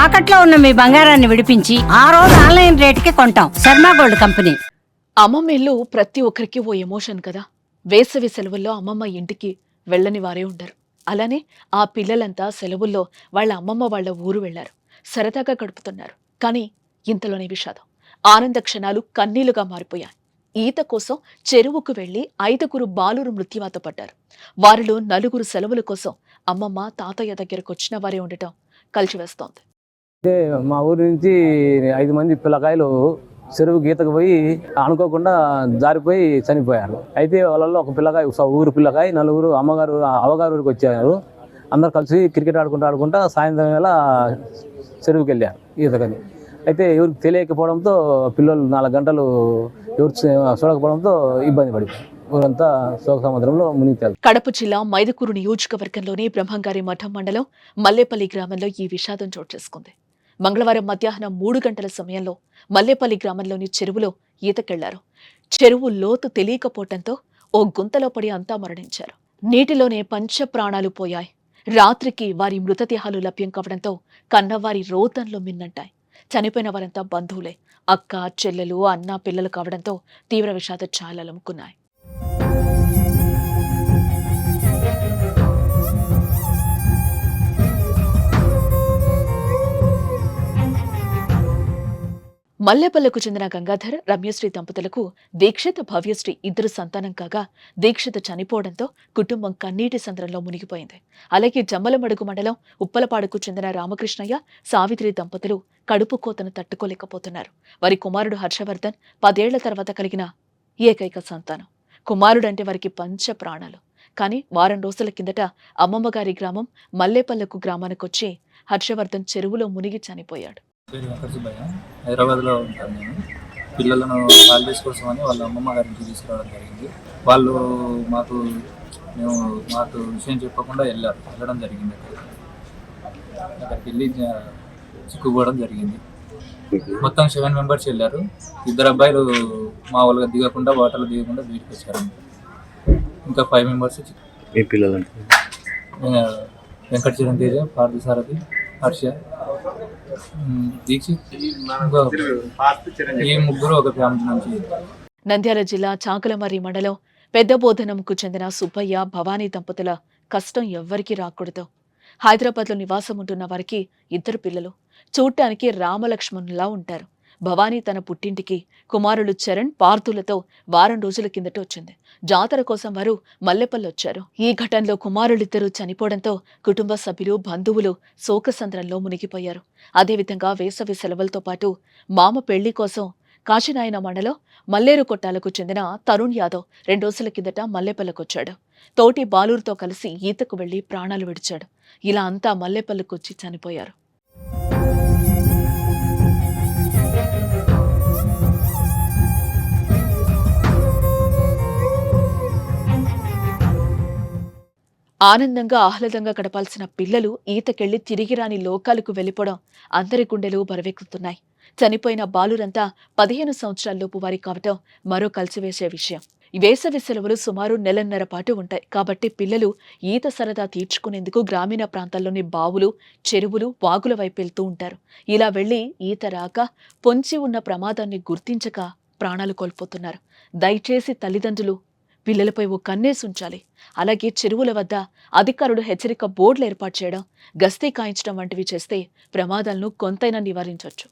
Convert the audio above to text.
తాకట్లో ఉన్న మీ బంగారాన్ని విడిపించి ఆ రోజు ఆన్లైన్ రేటుకి కొంటాం. Sharma gold company. అమ్మమ్మ ఇల్లు ప్రతి ఒక్కరికి ఓ ఎమోషన్ కదా. వేసవి సెలవుల్లో అమ్మమ్మ ఇంటికి వెళ్ళని వారే ఉండరు. అలానే ఆ పిల్లలంతా సెలవుల్లో వాళ్ళ అమ్మమ్మ వాళ్ళ ఊరు వెళ్లారు. సరదాగా గడుపుతున్నారు. కానీ ఇంతలోనే విషాదం. ఆనంద క్షణాలు కన్నీలుగా మారిపోయాయి. ఈత కోసం చెరువుకు వెళ్లి 5గురు బాలురు మృత్యువాత పడ్డారు. వారిలో 4 సెలవుల కోసం అమ్మమ్మ తాతయ్య దగ్గరకు వచ్చిన వారే ఉండటం కలిచివేస్తోంది. అంటే మా ఊరి నుంచి 5 మంది పిల్లకాయలు చెరువు గీతకు పోయి అనుకోకుండా జారిపోయి చనిపోయారు. అయితే వాళ్ళల్లో ఒక పిల్లకాయ, ఊరు పిల్లకాయ, 4 అమ్మగారు ఊరికి వచ్చారు. అందరు కలిసి క్రికెట్ ఆడుకుంటా సాయంత్రం వేళ చెరువుకి వెళ్ళారు ఈతకని. అయితే ఎవరికి తెలియకపోవడంతో పిల్లలు 4 గంటలు ఎవరు చూడకపోవడంతో ఇబ్బంది పడిపోయారు. ఊరంతా శోక సముద్రంలో మునిగితారు. కడప జిల్లా మైదుకూరు నియోజకవర్గంలోని బ్రహ్మంగారి మఠం మండలం మల్లేపల్లి గ్రామంలో ఈ విషాదం చోటు చేసుకుంది. మంగళవారం మధ్యాహ్నం 3 గంటల సమయంలో మల్లేపల్లి గ్రామంలోని చెరువులో ఈతకెళ్లారు. చెరువు లోతు తెలియకపోవటంతో ఓ గుంతలో పడి అంతా మరణించారు. నీటిలోనే పంచ ప్రాణాలు పోయాయి. రాత్రికి వారి మృతదేహాలు లభ్యం కావడంతో కన్నవారి రోదనలు మిన్నంటాయి. చనిపోయిన వారంతా బంధువులే. అక్క, చెల్లెలు, అన్న, పిల్లలు కావడంతో తీవ్ర విషాద ఛాయలు అలుముకున్నాయి. మల్లేపల్లకు చెందిన గంగాధర్, రమ్యశ్రీ దంపతులకు దీక్షిత్, భవ్యశ్రీ 2 సంతానం కాగా దీక్షిత్ చనిపోవడంతో కుటుంబం కన్నీటి సంద్రంలో మునిగిపోయింది. అలాగే జమ్మలమడుగు మండలం ఉప్పలపాడుకు చెందిన రామకృష్ణయ్య, సావిత్రి దంపతులు కడుపు కోతను తట్టుకోలేకపోతున్నారు. వారి కుమారుడు హర్షవర్ధన్ 10 ఏళ్ల తర్వాత కలిగిన ఏకైక సంతానం. కుమారుడంటే వారికి పంచ ప్రాణాలు. కానీ వారం రోజుల కిందట అమ్మమ్మగారి గ్రామం మల్లేపల్లకు గ్రామానికొచ్చి హర్షవర్ధన్ చెరువులో మునిగి చనిపోయాడు. పేరు వెంకట సుబ్బయ్య. హైదరాబాద్లో ఉంటాను నేను. పిల్లలను హాలిడేస్ కోసం అని వాళ్ళ అమ్మమ్మ గారికి తీసుకురావడం జరిగింది. వాళ్ళు మాకు విషయం చెప్పకుండా వెళ్ళడం జరిగింది. అక్కడికి వెళ్ళి చిక్కుపోవడం జరిగింది. మొత్తం 7 మెంబర్స్ వెళ్ళారు. 2 అబ్బాయిలు మామూలుగా దిగకుండా, వాటర్లో దిగకుండా బయటకు వచ్చారు. ఇంకా 5 మెంబర్స్ పిల్లలు వెంకట చిరంతేజ, పార్థసారథి, హర్ష, దీక్షిత్, ఈ 3 ఒక ఫ్యామిలీ నుంచి. నంద్యాల జిల్లా చాకలమర్రి మండలం పెద్దబోధనంకు చెందిన సుబ్బయ్య, భవానీ దంపతుల కష్టం ఎవ్వరికీ రాకూడదు. హైదరాబాద్లో నివాసం ఉంటున్న వారికి 2 పిల్లలు. చూడటానికి రామలక్ష్మణులా ఉంటారు. భవానీ తన పుట్టింటికి కుమారులు చరణ్, పార్థులతో వారం రోజుల కిందట వచ్చింది. జాతర కోసం వారు మల్లెపల్లి వచ్చారు. ఈ ఘటనలో కుమారులిద్దరూ చనిపోవడంతో కుటుంబ సభ్యులు, బంధువులు శోకసంద్రంలో మునిగిపోయారు. అదేవిధంగా వేసవి సెలవులతో పాటు మామ పెళ్లి కోసం కాశీనాయన మండలం మల్లేరు కొట్టాలకు చెందిన తరుణ్ యాదవ్ 2 రోజుల కిందట మల్లేపల్లికొచ్చాడు. తోటి బాలూరుతో కలిసి ఈతకు వెళ్లి ప్రాణాలు విడిచాడు. ఇలా అంతా మల్లేపల్లికొచ్చి చనిపోయారు. ఆనందంగా, ఆహ్లాదంగా గడపాల్సిన పిల్లలు ఈతకెళ్లి తిరిగి రాని లోకాలకు వెళ్లిపోవడం అందరి గుండెలు బరువెక్కుతున్నాయి. చనిపోయిన బాలురంతా 15 సంవత్సరాల్లోపు వారి కావటం మరో కలిసివేసే విషయం. వేసవి సెలవులు సుమారు 1.5 పాటు ఉంటాయి. కాబట్టి పిల్లలు ఈత సరదా తీర్చుకునేందుకు గ్రామీణ ప్రాంతాల్లోని బావులు, చెరువులు, వాగుల వైపు వెళ్తూ ఉంటారు. ఇలా వెళ్లి ఈత రాక పొంచి ఉన్న ప్రమాదాన్ని గుర్తించక ప్రాణాలు కోల్పోతున్నారు. దయచేసి తల్లిదండ్రులు పిల్లలపై ఓ కన్నేసి ఉంచాలి. అలాగే చెరువుల వద్ద అధికారులు హెచ్చరిక బోర్డులు ఏర్పాటు చేయడం, గస్తీ కాయించడం వంటివి చేస్తే ప్రమాదాలను కొంతైనా నివారించవచ్చు.